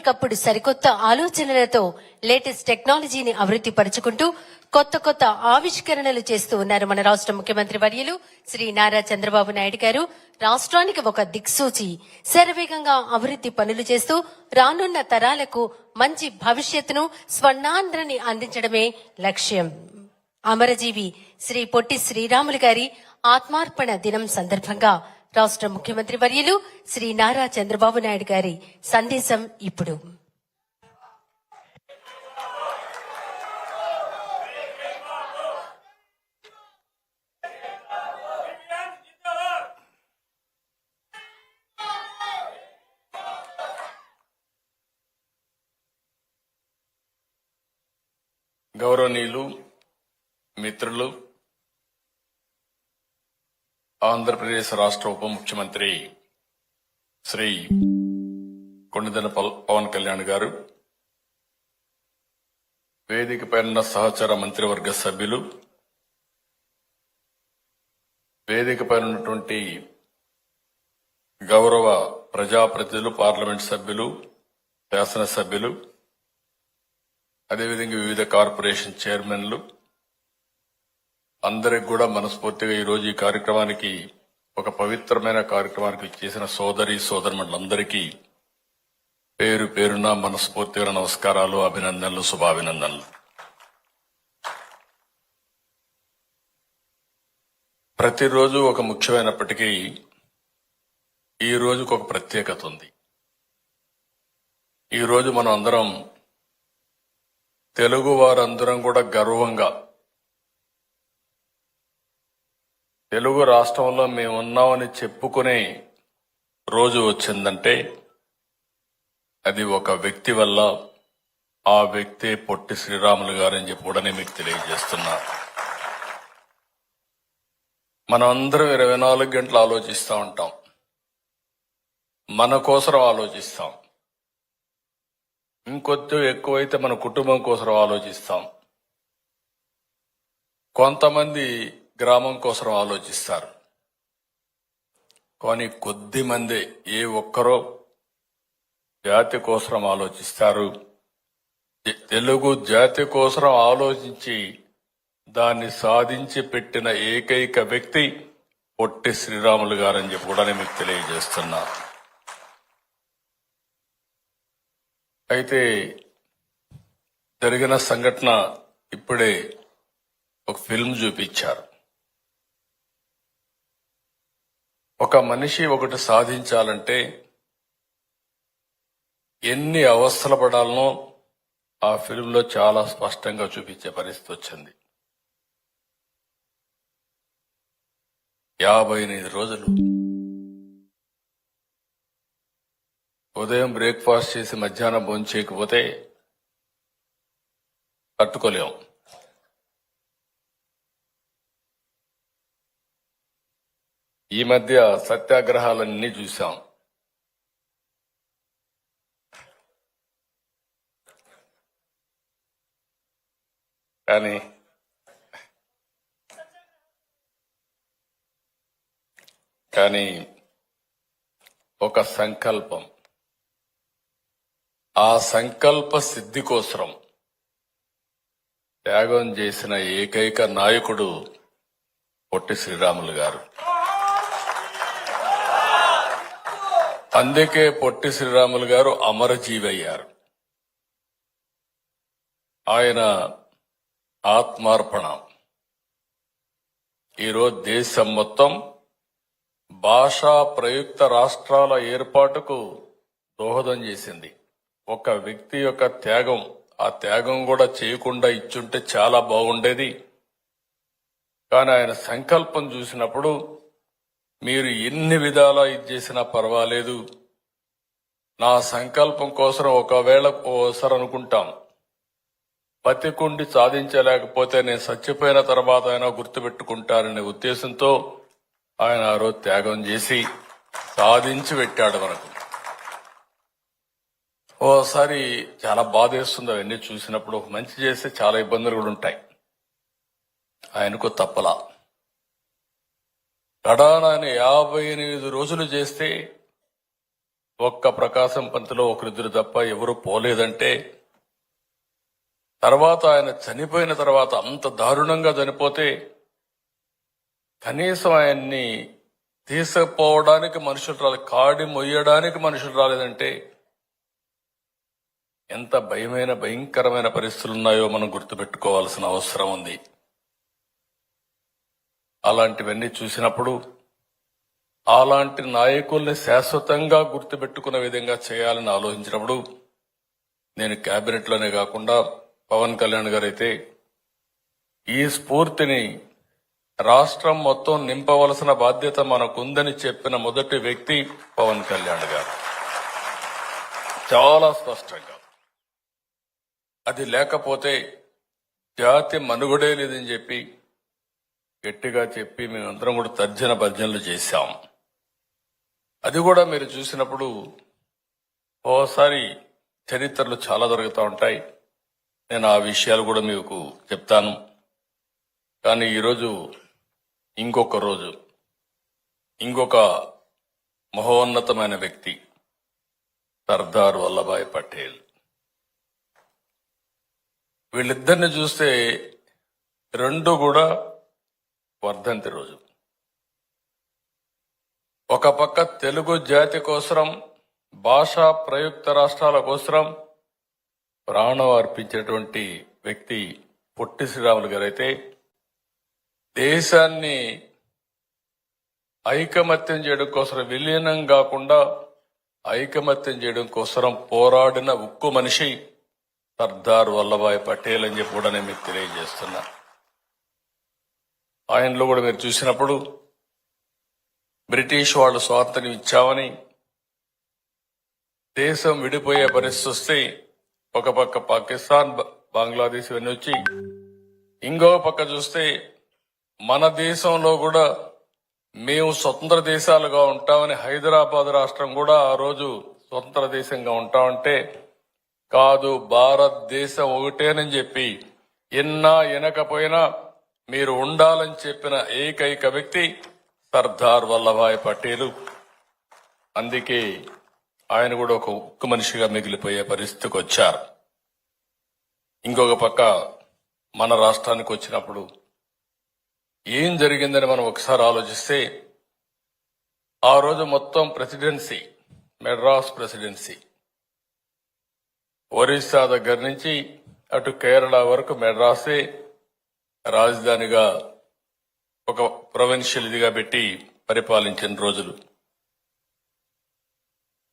ఎప్పటికప్పుడు సరికొత్త ఆలోచనలతో లేటెస్ట్ టెక్నాలజీని అభివృద్ధి పరుచుకుంటూ కొత్త ఆవిష్కరణలు చేస్తూ ఉన్నారు మన రాష్ట్ర ముఖ్యమంత్రి వర్యులు శ్రీ నారా చంద్రబాబు నాయుడు గారు. రాష్ట్రానికి ఒక దిక్సూచి, శరవేగంగా అభివృద్ధి పనులు చేస్తూ రానున్న తరాలకు మంచి భవిష్యత్తును, స్వర్ణాంధ్రని అందించడమే లక్ష్యం. అమరజీవి శ్రీ పొట్టి శ్రీరాములు గారి ఆత్మార్పణ దినం సందర్భంగా రాష్ట్ర ముఖ్యమంత్రి వర్యులు శ్రీ నారా చంద్రబాబు నాయుడు గారి సందేశం ఇప్పుడు. గౌరవనీయులు, మిత్రులు, ఆంధ్రప్రదేశ్ రాష్ట్ర ఉప ముఖ్యమంత్రి శ్రీ కొణిదెల పవన్ కళ్యాణ్ గారు, వేదికపైన సహచర మంత్రివర్గ సభ్యులు, వేదికపై ఉన్నటువంటి గౌరవ ప్రజాప్రతినిధులు, పార్లమెంట్ సభ్యులు, శాసనసభ్యులు, అదేవిధంగా వివిధ కార్పొరేషన్ చైర్మన్లు, అందరికి కూడా మనస్ఫూర్తిగా ఈరోజు ఈ కార్యక్రమానికి, ఒక పవిత్రమైన కార్యక్రమానికి చేసిన సోదరులందరికీ పేరు పేరున మనస్ఫూర్తిగా నమస్కారాలు, అభినందనలు, శుభాభినందనలు. ప్రతిరోజు ఒక ముఖ్యమైనప్పటికీ ఈ రోజుకు ఒక ప్రత్యేకత ఉంది. ఈ రోజు మనం అందరం, తెలుగు వారందరం కూడా గర్వంగా తెలుగు రాష్ట్రంలో మేమున్నామని చెప్పుకునే రోజు వచ్చిందంటే అది ఒక వ్యక్తి వల్ల. ఆ వ్యక్తి పొట్టి శ్రీరాములు గారని చెప్పి కూడా మీకు తెలియజేస్తున్నా. మనం అందరం 24 గంటలు ఆలోచిస్తూ ఉంటాం, మన కోసం ఆలోచిస్తాం. ఇంకొద్ది ఎక్కువైతే మన కుటుంబం కోసం ఆలోచిస్తాం. కొంతమంది గ్రామం కోసం ఆలోచిస్తారు. కానీ కొద్ది మంది, ఏ ఒక్కరో జాతి కోసం ఆలోచిస్తారు. తెలుగు జాతి కోసం ఆలోచించి దాన్ని సాధించి పెట్టిన ఏకైక వ్యక్తి పొట్టి శ్రీరాములు గారని చెప్పి కూడా మీకు తెలియజేస్తున్నా. అయితే జరిగిన సంఘటన ఇప్పుడే ఒక ఫిల్మ్ చూపించారు. ఒక మనిషి ఒకటి సాధించాలంటే ఎన్ని అవస్థలు పడాలనో ఆ ఫిల్మ్లో చాలా స్పష్టంగా చూపించే పరిస్థితి వచ్చింది. 58 రోజులు ఉదయం బ్రేక్ఫాస్ట్ చేసి మధ్యాహ్నం భోజనం చేయకపోతే తట్టుకోలేం. ఈ మధ్య సత్యాగ్రహాలన్నీ చూశాం. కానీ ఒక సంకల్పం, ఆ సంకల్ప సిద్ధి కోసం త్యాగం చేసిన ఏకైక నాయకుడు పొట్టి శ్రీరాములు గారు. అందుకే పొట్టి శ్రీరాములు గారు అమరజీవి అయ్యారు. ఆయన ఆత్మార్పణ ఈరోజు దేశం మొత్తం భాషా ప్రయుక్త రాష్ట్రాల ఏర్పాటుకు దోహదం చేసింది. ఒక వ్యక్తి యొక్క త్యాగం, ఆ త్యాగం కూడా చేయకుండా ఇచ్చుంటే చాలా బాగుండేది. కానీ ఆయన సంకల్పం చూసినప్పుడు మీరు ఎన్ని విధాలా ఇది చేసినా పర్వాలేదు, నా సంకల్పం కోసం ఒకవేళ ఓసారి అనుకుంటాం, బతికుండి సాధించలేకపోతే నేను చచ్చిపోయిన తర్వాత అయినా గుర్తుపెట్టుకుంటారనే ఉద్దేశంతో ఆయన ఆ రోజు త్యాగం చేసి సాధించి పెట్టాడు మనకు. ఓసారి చాలా బాధేస్తుంది అవన్నీ చూసినప్పుడు. మంచి చేస్తే చాలా ఇబ్బందులు కూడా ఉంటాయి. ఆయనకు తప్పలా. కడానాన్ని 58 రోజులు చేస్తే ఒక్క ప్రకాశం పంతిలో ఒకరిద్దరు తప్ప ఎవరు పోలేదంటే, తర్వాత ఆయన చనిపోయిన తర్వాత అంత దారుణంగా చనిపోతే కనీసం ఆయన్ని తీసుకుపోవడానికి మనుషులు రాలేదు, కాడి మొయ్యడానికి మనుషులు రాలేదంటే ఎంత భయంకరమైన పరిస్థితులు ఉన్నాయో మనం గుర్తుపెట్టుకోవాల్సిన అవసరం ఉంది. అలాంటివన్నీ చూసినప్పుడు అలాంటి నాయకుల్ని శాశ్వతంగా గుర్తుపెట్టుకునే విధంగా చేయాలని ఆలోచించినప్పుడు నేను కేబినెట్ లోనే కాకుండా పవన్ కళ్యాణ్ గారు అయితే ఈ స్ఫూర్తిని రాష్ట్రం మొత్తం నింపవలసిన బాధ్యత మనకుందని చెప్పిన మొదటి వ్యక్తి పవన్ కళ్యాణ్ గారు. చాలా స్పష్టంగా అది లేకపోతే జాతి మనుగడే లేదని చెప్పి గట్టిగా చెప్పి మేమందరం కూడా తర్జన భర్జనలు చేశాం. అది కూడా మీరు చూసినప్పుడు ఓసారి చరిత్రలు చాలా జరుగుతూ ఉంటాయి. నేను ఆ విషయాలు కూడా మీకు చెప్తాను. కానీ ఈరోజు ఇంకొక రోజు, ఇంకొక మహోన్నతమైన వ్యక్తి సర్దార్ వల్లభాయ్ పటేల్. వీళ్ళిద్దరిని చూస్తే రెండు కూడా వర్ధంతి రోజు. ఒక పక్క తెలుగు జాతి కోసరం, భాషా ప్రయుక్త రాష్ట్రాల కోసరం ప్రాణం అర్పించేటువంటి వ్యక్తి పొట్టి శ్రీరాములు గారైతే, దేశాన్ని ఐకమత్యం చేయడం కోసం, విలీనం కాకుండా ఐకమత్యం చేయడం కోసం పోరాడిన ఉక్కు మనిషి సర్దార్ వల్లభాయ్ పటేల్ అని చెప్పి కూడా నేను మీకు తెలియజేస్తున్నా. ఆయనలో కూడా మీరు చూసినప్పుడు బ్రిటిష్ వాళ్ళు స్వాతంత్ర్యం ఇచ్చామని దేశం విడిపోయే పరిస్థితి వస్తే ఒక పక్క పాకిస్తాన్, బంగ్లాదేశ్ ఇవన్నీ వచ్చి, ఇంకో పక్క చూస్తే మన దేశంలో కూడా మేము స్వతంత్ర దేశాలుగా ఉంటామని హైదరాబాద్ రాష్ట్రం కూడా ఆ రోజు స్వతంత్ర దేశంగా ఉంటామంటే, కాదు భారతదేశం ఒకటేనని చెప్పి ఎన్నా ఎనకపోయినా మీరు ఉండాలని చెప్పిన ఏకైక వ్యక్తి సర్దార్ వల్లభాయ్ పటేల్. అందుకే ఆయన కూడా ఒక ఉక్కు మనిషిగా మిగిలిపోయే పరిస్థితికి వచ్చారు. ఇంకొక పక్క మన రాష్ట్రానికి వచ్చినప్పుడు ఏం జరిగిందని మనం ఒకసారి ఆలోచిస్తే, ఆ రోజు మొత్తం ప్రెసిడెన్సీ మెడ్రాస్ ప్రెసిడెన్సీ, ఒరిస్సా దగ్గర నుంచి అటు కేరళ వరకు మెడ్రాసే రాజధానిగా ఒక ప్రొవిన్షియల్ ఇదిగా పెట్టి పరిపాలించిన రోజులు.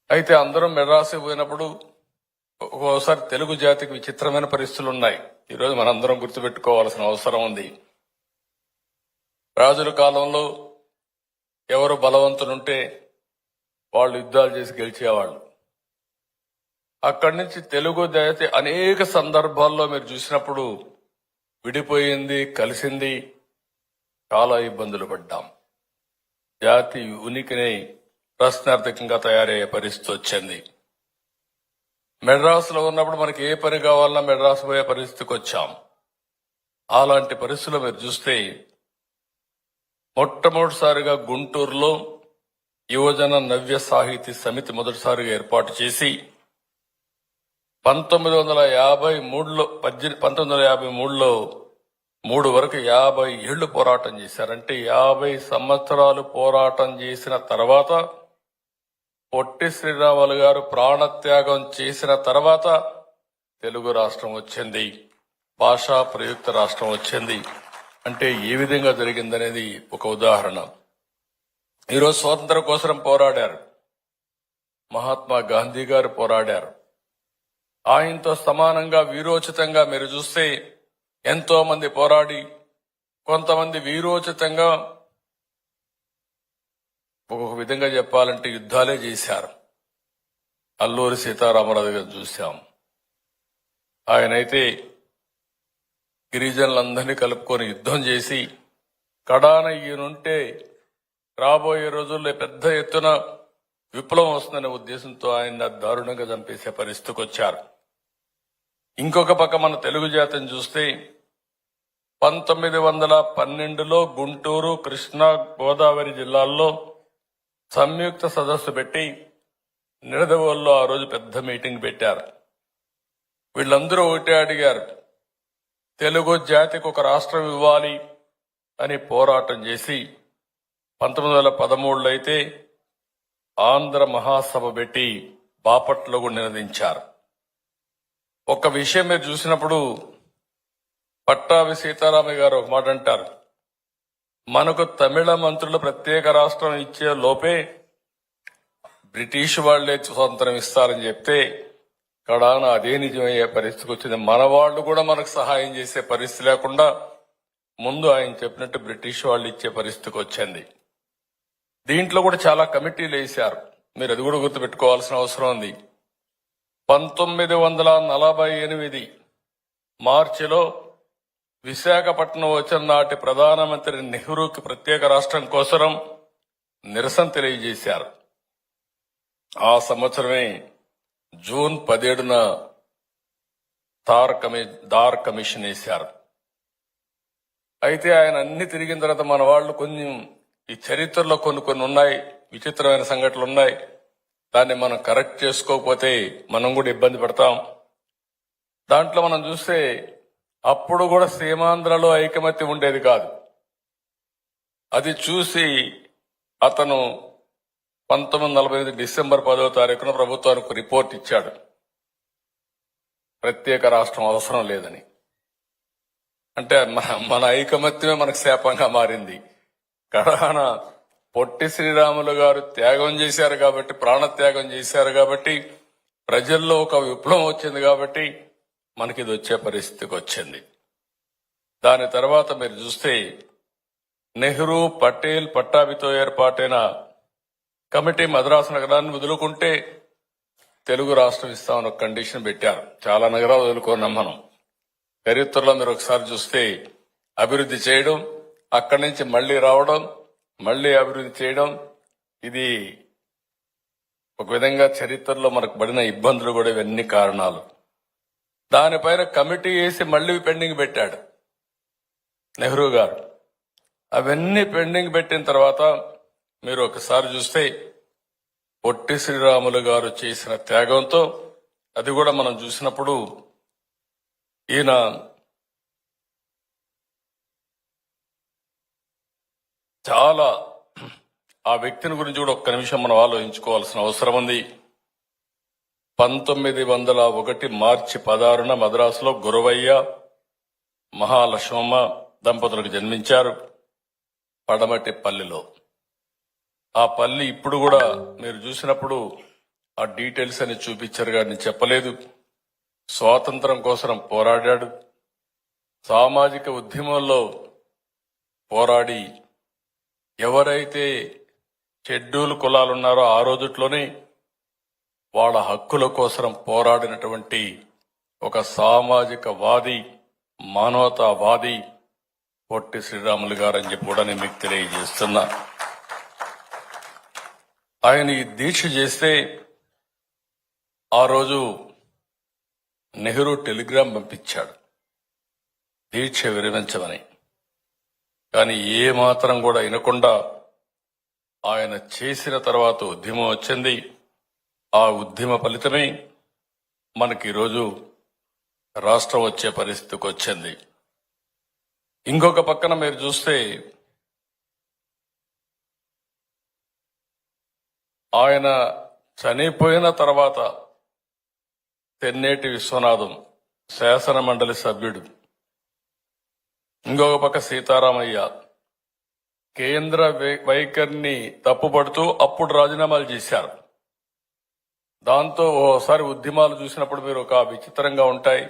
అయితే అందరం మెడ్రాస్ పోయినప్పుడు ఒక్కోసారి తెలుగు జాతికి విచిత్రమైన పరిస్థితులు ఉన్నాయి. ఈరోజు మనందరం గుర్తుపెట్టుకోవాల్సిన అవసరం ఉంది. రాజుల కాలంలో ఎవరు బలవంతులుంటే వాళ్ళు యుద్ధాలు చేసి గెలిచేవాళ్ళు. అక్కడి నుంచి తెలుగు జాతి అనేక సందర్భాల్లో మీరు చూసినప్పుడు విడిపోయింది, కలిసింది, చాలా ఇబ్బందులు పడ్డాం. జాతి ఉనికిని ప్రశ్నార్థకంగా తయారయ్యే పరిస్థితి వచ్చింది. మెడ్రాస్ లో ఉన్నప్పుడు మనకి ఏ పని కావాలన్నా మెడ్రాస్ పోయే పరిస్థితికి వచ్చాం. అలాంటి పరిస్థితుల్లో మీరు చూస్తే మొట్టమొదటిసారిగా గుంటూరులో యువజన నవ్య సాహితీ సమితి మొదటిసారిగా ఏర్పాటు చేసి 1953లో 3 వరకు 50 ఏళ్లు పోరాటం చేశారంటే 50 సంవత్సరాలు పోరాటం చేసిన తర్వాత, పొట్టి శ్రీరాములు గారు ప్రాణత్యాగం చేసిన తర్వాత తెలుగు రాష్ట్రం వచ్చింది, భాషా ప్రయుక్త రాష్ట్రం వచ్చింది. అంటే ఏ విధంగా జరిగిందనేది ఒక ఉదాహరణ. ఈరోజు స్వాతంత్రం కోసం పోరాడారు, మహాత్మా గాంధీ గారు పోరాడారు. ఆయనతో సమానంగా వీరోచితంగా మీరు చూస్తే ఎంతో మంది పోరాడి, కొంతమంది వీరోచితంగా ఒక విధంగా చెప్పాలంటే యుద్ధాలే చేశారు. అల్లూరి సీతారామరాజు గారు చూశాం. ఆయనైతే గిరిజనులందరినీ కలుపుకొని యుద్ధం చేసి కడాన ఈయనుంటే రాబోయే రోజుల్లో పెద్ద ఎత్తున విప్లవం వస్తుందనే ఉద్దేశంతో ఆయన దారుణంగా చంపేసే పరిస్థితికి వచ్చారు. ఇంకొక పక్క మన తెలుగు జాతిని చూస్తే 1912లో గుంటూరు, కృష్ణా, గోదావరి జిల్లాల్లో సంయుక్త సదస్సు పెట్టి నిడదవోల్లో ఆ రోజు పెద్ద మీటింగ్ పెట్టారు. వీళ్ళందరూ ఒకటే అడిగారు, తెలుగు జాతికి ఒక రాష్ట్రం ఇవ్వాలి అని పోరాటం చేసి 1913లో అయితే ఆంధ్ర మహాసభ పెట్టి బాపట్లో కూడా నినదించారు. ఒక విషయం మీరు చూసినప్పుడు పట్టాభి సీతారామయ్య గారు ఒక మాట అంటారు, మనకు తమిళ మంత్రులు ప్రత్యేక రాష్ట్రం ఇచ్చే లోపే బ్రిటిష్ వాళ్లే స్వతంత్రం ఇస్తారని చెప్తే కడాన అదే నిజమయ్యే పరిస్థితికి వచ్చింది. మన వాళ్ళు కూడా మనకు సహాయం చేసే పరిస్థితి లేకుండా ముందు ఆయన చెప్పినట్టు బ్రిటిష్ వాళ్ళు ఇచ్చే పరిస్థితికి వచ్చింది. దీంట్లో కూడా చాలా కమిటీలు వేశారు. మీరు అది కూడా గుర్తుపెట్టుకోవాల్సిన అవసరం ఉంది. 1948 మార్చిలో విశాఖపట్నం వచ్చిన నాటి ప్రధానమంత్రి నెహ్రూకి ప్రత్యేక రాష్ట్రం కోసం నిరసన తెలియజేశారు. ఆ సంవత్సరమే జూన్ 17న దార్ కమిషన్ వేశారు. అయితే ఆయన అన్ని తిరిగిన తర్వాత మన వాళ్ళు కొంచెం ఈ చరిత్రలో కొన్ని ఉన్నాయి, విచిత్రమైన సంఘటనలు ఉన్నాయి. దాన్ని మనం కరెక్ట్ చేసుకోకపోతే మనం కూడా ఇబ్బంది పడతాం. దాంట్లో మనం చూస్తే అప్పుడు కూడా సీమాంధ్రలో ఐకమత్యం ఉండేది కాదు. అది చూసి అతను 1945 డిసెంబర్ 10వ తారీఖున ప్రభుత్వానికి రిపోర్ట్ ఇచ్చాడు, ప్రత్యేక రాష్ట్రం అవసరం లేదని. అంటే మన ఐకమత్యమే మనకు శాపంగా మారింది. కడాన పొట్టి శ్రీరాములు గారు త్యాగం చేశారు కాబట్టి, ప్రాణత్యాగం చేశారు కాబట్టి, ప్రజల్లో ఒక విప్లవం వచ్చింది కాబట్టి మనకి ఇది వచ్చే పరిస్థితికి వచ్చింది. దాని తర్వాత మీరు చూస్తే నెహ్రూ, పటేల్, పట్టాభితో ఏర్పాటైన కమిటీ మద్రాసు నగరాన్ని వదులుకుంటే తెలుగు రాష్ట్రం ఇస్తామని ఒక కండిషన్ పెట్టారు. చాలా నగరాలు వదులుకున్నాం మనం. చరిత్రలో మీరు ఒకసారి చూస్తే అభివృద్ధి చేయడం, అక్కడి నుంచి మళ్లీ రావడం, మళ్లీ అభివృద్ధి చేయడం, ఇది ఒక విధంగా చరిత్రలో మనకు పడిన ఇబ్బందులు కూడా ఇవన్నీ కారణాలు. దానిపైన కమిటీ వేసి మళ్లీ పెండింగ్ పెట్టాడు నెహ్రూ గారు. అవన్నీ పెండింగ్ పెట్టిన తర్వాత మీరు ఒకసారి చూస్తే పొట్టి శ్రీరాములు గారు చేసిన త్యాగంతో అది కూడా మనం చూసినప్పుడు ఈయన చాలా ఆ వ్యక్తిని గురించి కూడా ఒక్క నిమిషం మనం ఆలోచించుకోవాల్సిన అవసరం ఉంది. 1901 మార్చి 16న మద్రాసులో గురవయ్య, మహాలక్ష్మమ్మ దంపతులకు జన్మించారు పడమటి పల్లిలో. ఆ పల్లి ఇప్పుడు కూడా మీరు చూసినప్పుడు ఆ డీటెయిల్స్ అని చూపించారు కానీ నేను చెప్పలేదు. స్వాతంత్రం కోసం పోరాడాడు. సామాజిక ఉద్యమంలో పోరాడి ఎవరైతే షెడ్యూల్ కులాలున్నారో ఆ రోజుట్లోనే వాళ్ళ హక్కుల కోసం పోరాడినటువంటి ఒక సామాజిక వాది, మానవతావాది పొట్టి శ్రీరాములు గారని చెప్పి కూడా నేను మీకు తెలియజేస్తున్నా. ఆయన ఈ దీక్ష చేస్తే ఆ రోజు నెహ్రూ టెలిగ్రామ్ పంపించాడు దీక్ష విరమించమని. కానీ ఏ మాత్రం కూడా వినకుండా ఆయన చేసిన తర్వాత ఉద్యమం వచ్చింది. ఆ ఉద్యమ ఫలితమే మనకి ఈరోజు రాష్ట్రం వచ్చే పరిస్థితికి వచ్చింది. ఇంకొక పక్కన మీరు చూస్తే ఆయన చనిపోయిన తర్వాత తెన్నేటి విశ్వనాథం శాసన మండలి సభ్యుడు, ఇంకొక పక్క సీతారామయ్య కేంద్ర వైఖరిని తప్పుపడుతూ అప్పుడు రాజీనామాలు చేశారు. దాంతో ఓసారి ఉద్యమాలు చూసినప్పుడు మీరు ఒక విచిత్రంగా ఉంటాయి.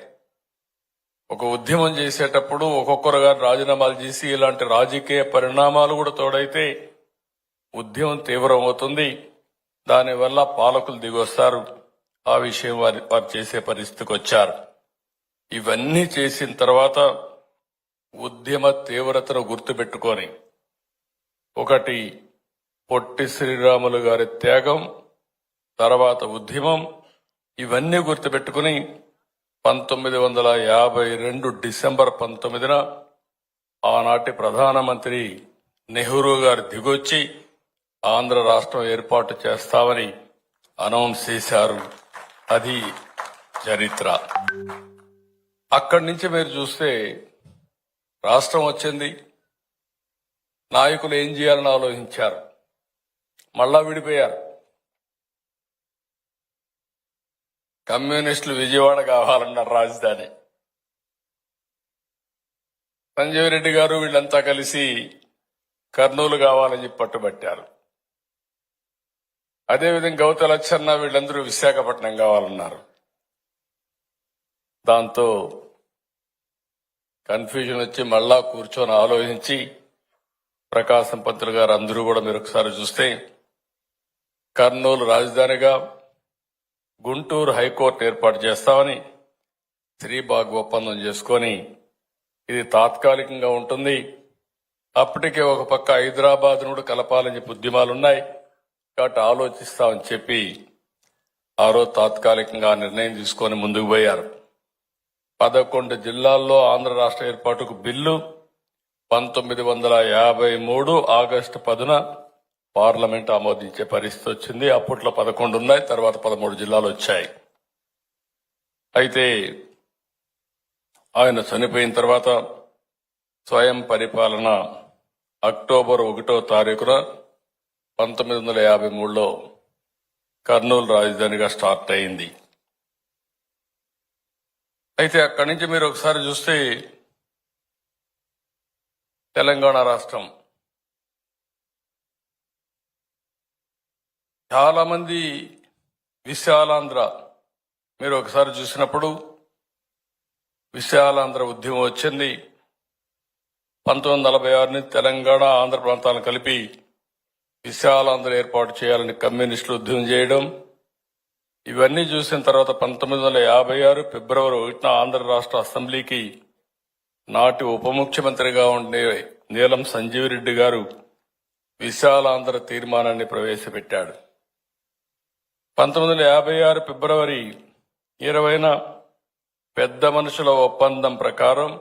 ఒక ఉద్యమం చేసేటప్పుడు ఒక్కొక్కరుగా రాజీనామాలు చేసి ఇలాంటి రాజకీయ పరిణామాలు కూడా తోడైతే ఉద్యమం తీవ్రం అవుతుంది. దానివల్ల పాలకులు దిగొస్తారు. ఆ విషయం వారు చేసే పరిస్థితికి వచ్చారు. ఇవన్నీ చేసిన తర్వాత ఉద్యమ తీవ్రతను గుర్తుపెట్టుకొని ఒకటి పొట్టి శ్రీరాములు గారి త్యాగం, తర్వాత ఉద్యమం, ఇవన్నీ గుర్తుపెట్టుకుని 1952 డిసెంబర్ 19న ఆనాటి ప్రధానమంత్రి నెహ్రూ గారు దిగొచ్చి ఆంధ్ర రాష్ట్రం ఏర్పాటు చేస్తామని అనౌన్స్ చేశారు. అది చరిత్ర. అక్కడి నుంచి మీరు చూస్తే రాష్ట్రం వచ్చింది, నాయకులు ఏం చేయాలని ఆలోచించారు, మళ్ళా విడిపోయారు. కమ్యూనిస్టులు విజయవాడ కావాలన్నారు రాజధాని. సంజీవ్ రెడ్డి గారు వీళ్ళంతా కలిసి కర్నూలు కావాలని చెప్పి పట్టుబట్టారు. అదేవిధంగా గౌతు లచ్చన్న వీళ్ళందరూ విశాఖపట్నం కావాలన్నారు. దాంతో కన్ఫ్యూజన్ వచ్చి మళ్ళా కూర్చొని ఆలోచించి ప్రకాశం పంతులు గారు అందరూ కూడా మీరు ఒకసారి చూస్తే కర్నూలు రాజధానిగా, గుంటూరు హైకోర్టు ఏర్పాటు చేస్తామని శ్రీబాగ్ ఒప్పందం చేసుకొని ఇది తాత్కాలికంగా ఉంటుంది. అప్పటికే ఒక పక్క హైదరాబాద్ నుండి కలపాలని చెప్పి ఉద్యమాలున్నాయి కాబట్టి ఆలోచిస్తామని చెప్పి ఆ రోజు తాత్కాలికంగా నిర్ణయం తీసుకొని ముందుకు పోయారు. 11 జిల్లాల్లో ఆంధ్ర రాష్ట్ర ఏర్పాటుకు బిల్లు 1953 ఆగస్టు 10న పార్లమెంట్ ఆమోదించే పరిస్థితి వచ్చింది. అప్పట్లో 11 ఉన్నాయి, తర్వాత 13 జిల్లాలు వచ్చాయి. అయితే ఆయన చనిపోయిన తర్వాత స్వయం పరిపాలన అక్టోబర్ 1వ తారీఖున 1953లో కర్నూలు రాజధానిగా స్టార్ట్ అయింది. అయితే అక్కడి నుంచి మీరు ఒకసారి చూస్తే తెలంగాణ రాష్ట్రం చాలా మంది విశాలాంధ్ర మీరు ఒకసారి చూసినప్పుడు విశాలాంధ్ర ఉద్యమం వచ్చింది. 1946 నుంచి తెలంగాణ ఆంధ్ర ప్రాంతాలను కలిపి విశాలాంధ్ర ఏర్పాటు చేయాలని కమ్యూనిస్టులు ఉద్యమం చేయడం, ఇవన్నీ చూసిన తర్వాత 1956 ఫిబ్రవరి 1న ఆంధ్ర రాష్ట్ర అసెంబ్లీకి నాటి ఉప ముఖ్యమంత్రిగా ఉండే నీలం సంజీవ్ రెడ్డి గారు విశాలాంధ్ర తీర్మానాన్ని ప్రవేశపెట్టాడు. 1956 ఫిబ్రవరి 20న పెద్ద మనుషుల ఒప్పందం ప్రకారం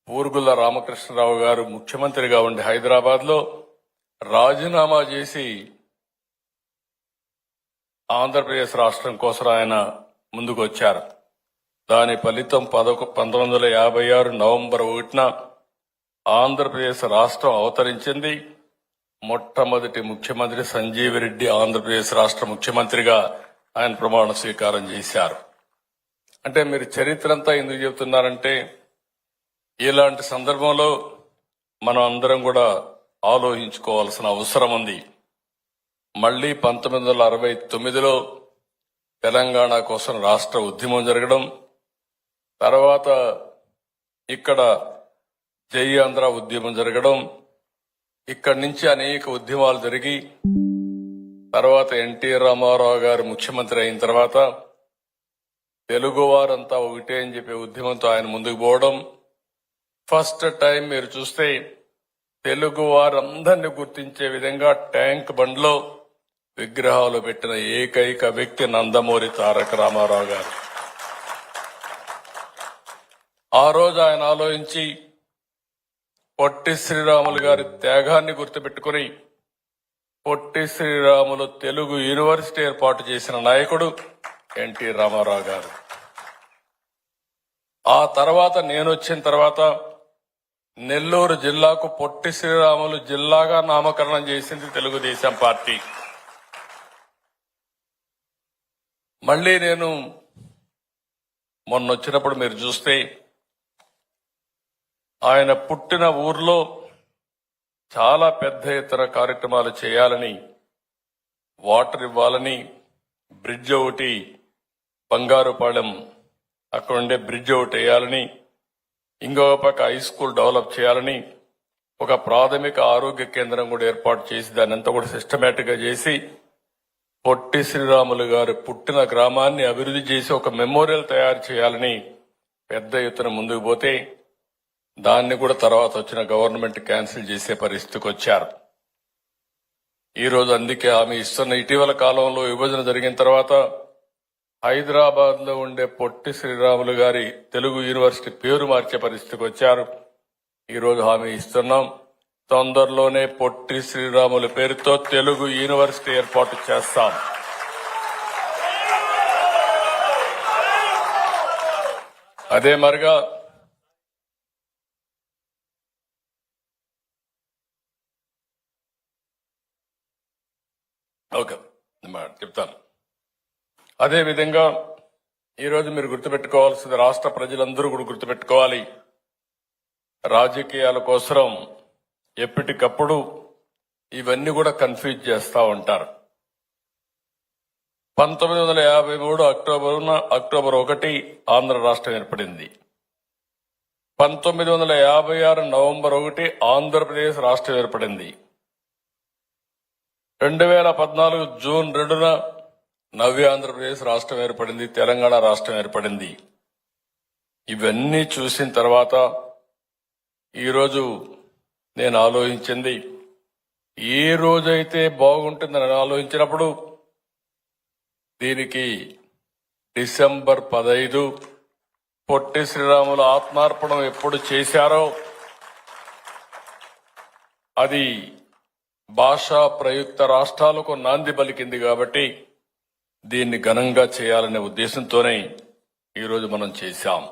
పూర్గుల రామకృష్ణరావు గారు ముఖ్యమంత్రిగా ఉండి హైదరాబాద్ లో రాజీనామా చేసి ఆంధ్రప్రదేశ్ రాష్ట్రం కోసం ఆయన ముందుకు వచ్చారు. దాని ఫలితం 1956 నవంబర్ 1న ఆంధ్రప్రదేశ్ రాష్ట్రం అవతరించింది. మొట్టమొదటి ముఖ్యమంత్రి సంజీవ్ రెడ్డి ఆంధ్రప్రదేశ్ రాష్ట్ర ముఖ్యమంత్రిగా ఆయన ప్రమాణ స్వీకారం చేశారు. అంటే మీరు చరిత్ర అంతా ఎందుకు చెబుతున్నారంటే ఇలాంటి సందర్భంలో మనం అందరం కూడా ఆలోచించుకోవాల్సిన అవసరం ఉంది. మళ్లీ 1969లో తెలంగాణ కోసం రాష్ట్ర ఉద్యమం జరగడం, తర్వాత ఇక్కడ జై ఆంధ్ర ఉద్యమం జరగడం, ఇక్కడి నుంచి అనేక ఉద్యమాలు జరిగి తర్వాత ఎన్టీ రామారావు గారు ముఖ్యమంత్రి అయిన తర్వాత తెలుగు వారంతా ఒకటే అని చెప్పే ఉద్యమంతో ఆయన ముందుకు పోవడం, ఫస్ట్ టైం మీరు చూస్తే తెలుగు వారందరినీ గుర్తించే విధంగా ట్యాంక్ బండ్లో విగ్రహాలు పెట్టిన ఏకైక వ్యక్తి నందమూరి తారక రామారావు గారు. ఆ రోజు ఆయన ఆలోచించి పొట్టి శ్రీరాములు గారి త్యాగాన్ని గుర్తుపెట్టుకుని పొట్టి శ్రీరాములు తెలుగు యూనివర్సిటీ ఏర్పాటు చేసిన నాయకుడు ఎన్టీ రామారావు గారు. ఆ తర్వాత నేను వచ్చిన తర్వాత నెల్లూరు జిల్లాకు పొట్టి శ్రీరాములు జిల్లాగా నామకరణం చేసింది తెలుగుదేశం పార్టీ. మళ్లీ నేను మొన్నొచ్చినప్పుడు మీరు చూస్తే ఆయన పుట్టిన ఊర్లో చాలా పెద్ద ఎత్తున కార్యక్రమాలు చేయాలని, వాటర్ ఇవ్వాలని, బ్రిడ్జ్ ఒకటి బంగారుపాలెం అక్కడ ఉండే బ్రిడ్జ్ ఒకటి వేయాలని, ఇంకొక పక్క హై స్కూల్ డెవలప్ చేయాలని, ఒక ప్రాథమిక ఆరోగ్య కేంద్రం కూడా ఏర్పాటు చేసి దాన్ని అంతా కూడా సిస్టమేటిక్ గా చేసి పొట్టి శ్రీరాములు గారు పుట్టిన గ్రామాన్ని అభివృద్ధి చేసి ఒక మెమోరియల్ తయారు చేయాలని పెద్ద ఎత్తున ముందుకు పోతే దాన్ని కూడా తర్వాత వచ్చిన గవర్నమెంట్ క్యాన్సిల్ చేసే పరిస్థితికి వచ్చారు. ఈ రోజు అందుకే ఆమె ఇస్తున్న ఇటీవల కాలంలో విభజన జరిగిన తర్వాత హైదరాబాద్ లో ఉండే పొట్టి శ్రీరాములు గారి తెలుగు యూనివర్సిటీ పేరు మార్చే పరిస్థితికి వచ్చారు. ఈ రోజు హామీ ఇస్తున్నాం, తొందరలోనే పొట్టి శ్రీరాములు పేరుతో తెలుగు యూనివర్సిటీ ఏర్పాటు చేస్తాం. అదే మరిగా ఓకే చెప్తాను. అదే విధంగా ఈరోజు మీరు గుర్తుపెట్టుకోవాల్సింది, రాష్ట్ర ప్రజలందరూ కూడా గుర్తుపెట్టుకోవాలి, రాజకీయాల కోసం ఎప్పటికప్పుడు ఇవన్నీ కూడా కన్ఫ్యూజ్ చేస్తా ఉంటారు. 1953 అక్టోబర్ 1 ఆంధ్ర రాష్ట్రం ఏర్పడింది. 1956 నవంబర్ 1 ఆంధ్రప్రదేశ్ రాష్ట్రం ఏర్పడింది. 2014 జూన్ 2న నవ్య ఆంధ్రప్రదేశ్ రాష్ట్రం ఏర్పడింది, తెలంగాణ రాష్ట్రం ఏర్పడింది. ఇవన్నీ చూసిన తర్వాత ఈరోజు నేను ఆలోచించింది, ఏ రోజైతే బాగుంటుందని ఆలోచించినప్పుడు దీనికి డిసెంబర్ 15 పొట్టి శ్రీరాములు ఆత్మార్పణం ఎప్పుడు చేశారో అది భాషా ప్రయుక్త రాష్ట్రాలకు నాంది పలికింది. కాబట్టి దీన్ని ఘనంగా చేయాలనే ఉద్దేశంతోనే ఈరోజు మనం చేశాం.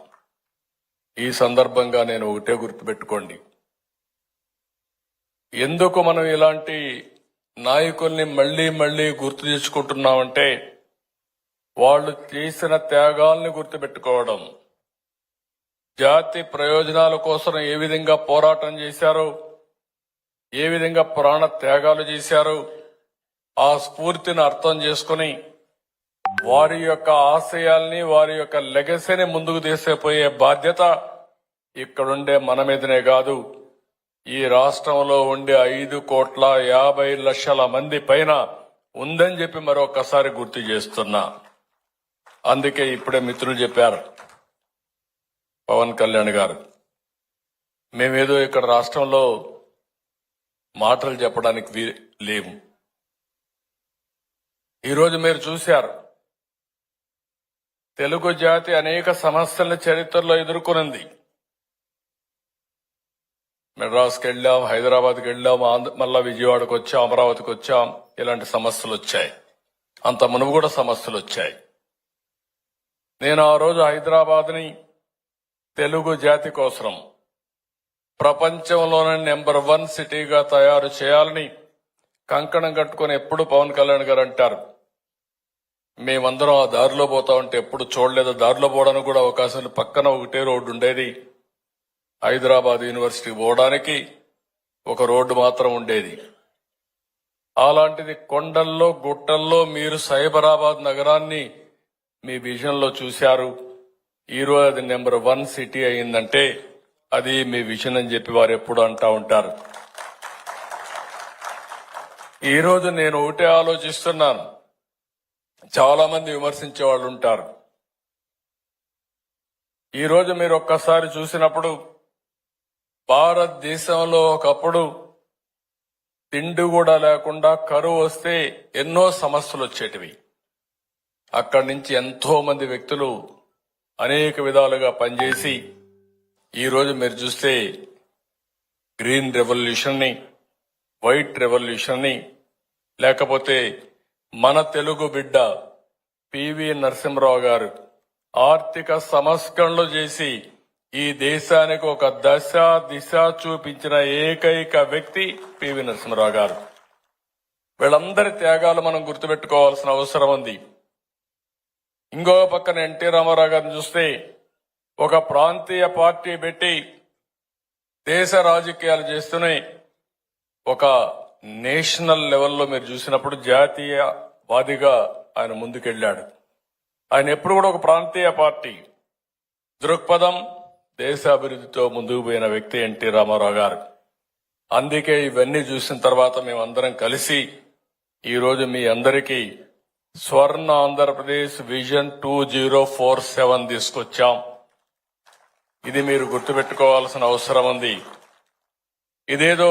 ఈ సందర్భంగా నేను ఒకటే గుర్తుపెట్టుకోండి, ఎందుకు మనం ఇలాంటి నాయకుల్ని మళ్లీ మళ్లీ గుర్తు తెచ్చుకుంటున్నామంటే, వాళ్ళు చేసిన త్యాగాల్ని గుర్తుపెట్టుకోవడం, జాతి ప్రయోజనాల కోసం ఏ విధంగా పోరాటం చేశారో, ఏ విధంగా ప్రాణ త్యాగాలు చేశారో ఆ స్ఫూర్తిని అర్థం చేసుకుని వారి యొక్క ఆశయాల్ని, వారి యొక్క లెగసీని ముందుకు తీసుకుపోయే బాధ్యత ఇక్కడుండే మన మీదనే కాదు, ఈ రాష్ట్రంలో ఉండే 5,50,00,000 మంది పైన ఉందని చెప్పి మరొకసారి గుర్తు చేస్తున్నా. అందుకే ఇప్పుడే మిత్రులు చెప్పారు, పవన్ కళ్యాణ్ గారు, మేమేదో ఇక్కడ రాష్ట్రంలో మాటలు చెప్పడానికి లేవు. ఈరోజు మీరు చూశారు, తెలుగు జాతి అనేక సమస్యల చరిత్రలో ఎదుర్కొనింది. మెడ్రాస్కి వెళ్ళాం, హైదరాబాద్కి వెళ్ళాం, మళ్ళా విజయవాడకు వచ్చాం, అమరావతికి వచ్చాం. ఇలాంటి సమస్యలు వచ్చాయి. అంత మునుపు కూడా సమస్యలు వచ్చాయి. నేను ఆ రోజు హైదరాబాద్ని తెలుగు జాతి కోసం ప్రపంచంలోనే నెంబర్ 1 సిటీగా తయారు చేయాలని కంకణం కట్టుకుని ఎప్పుడు పవన్ కళ్యాణ్ గారు అంటారు. మేమందరం ఆ దారిలో పోతా ఉంటే ఎప్పుడు చూడలేదు. దారిలో పోవడానికి కూడా అవకాశం, పక్కన ఒకటే రోడ్డు ఉండేది. హైదరాబాద్ యూనివర్సిటీకి పోవడానికి ఒక రోడ్డు మాత్రం ఉండేది. అలాంటిది కొండల్లో గుట్టల్లో మీరు సైబరాబాద్ నగరాన్ని మీ విజన్ లో చూశారు. ఈరోజు అది నెంబర్ 1 సిటీ అయిందంటే అది మీ విజన్ అని చెప్పి వారు ఎప్పుడు అంటా ఉంటారు. ఈరోజు నేను ఒకటే ఆలోచిస్తున్నాను, చాలా మంది విమర్శించే వాళ్ళు ఉంటారు. ఈరోజు మీరు ఒక్కసారి చూసినప్పుడు భారతదేశంలో ఒకప్పుడు తిండి కూడా లేకుండా కరువు వస్తే ఎన్నో సమస్యలు వచ్చేటివి. అక్కడి నుంచి ఎంతో మంది వ్యక్తులు అనేక విధాలుగా పనిచేసి ఈరోజు మీరు చూస్తే గ్రీన్ రెవల్యూషన్ ని, వైట్ రెవల్యూషన్ ని, లేకపోతే మన తెలుగు బిడ్డ పివి నరసింహరావు గారు ఆర్థిక సంస్కరణలు చేసి ఈ దేశానికి ఒక దశ దిశ చూపించిన ఏకైక వ్యక్తి పివి నరసింహరావు గారు. వీళ్ళందరి త్యాగాలు మనం గుర్తుపెట్టుకోవాల్సిన అవసరం ఉంది. ఇంకో పక్కన ఎన్టీ రామారావు గారిని చూస్తే ఒక ప్రాంతీయ పార్టీ పెట్టి దేశ రాజకీయాలు చేస్తూనే ఒక నేషనల్ లెవెల్లో మీరు చూసినప్పుడు జాతీయవాదిగా ఆయన ముందుకెళ్లాడు. ఆయన ఎప్పుడు కూడా ఒక ప్రాంతీయ పార్టీ దృక్పథం, దేశాభివృద్ధితో ముందుకు పోయిన వ్యక్తి ఎన్టీ రామారావు గారు. అందుకే ఇవన్నీ చూసిన తర్వాత మేమందరం కలిసి ఈరోజు మీ అందరికీ స్వర్ణ ఆంధ్రప్రదేశ్ విజన్ 2047 తీసుకొచ్చాం. ఇది మీరు గుర్తుపెట్టుకోవాల్సిన అవసరం ఉంది. ఇదేదో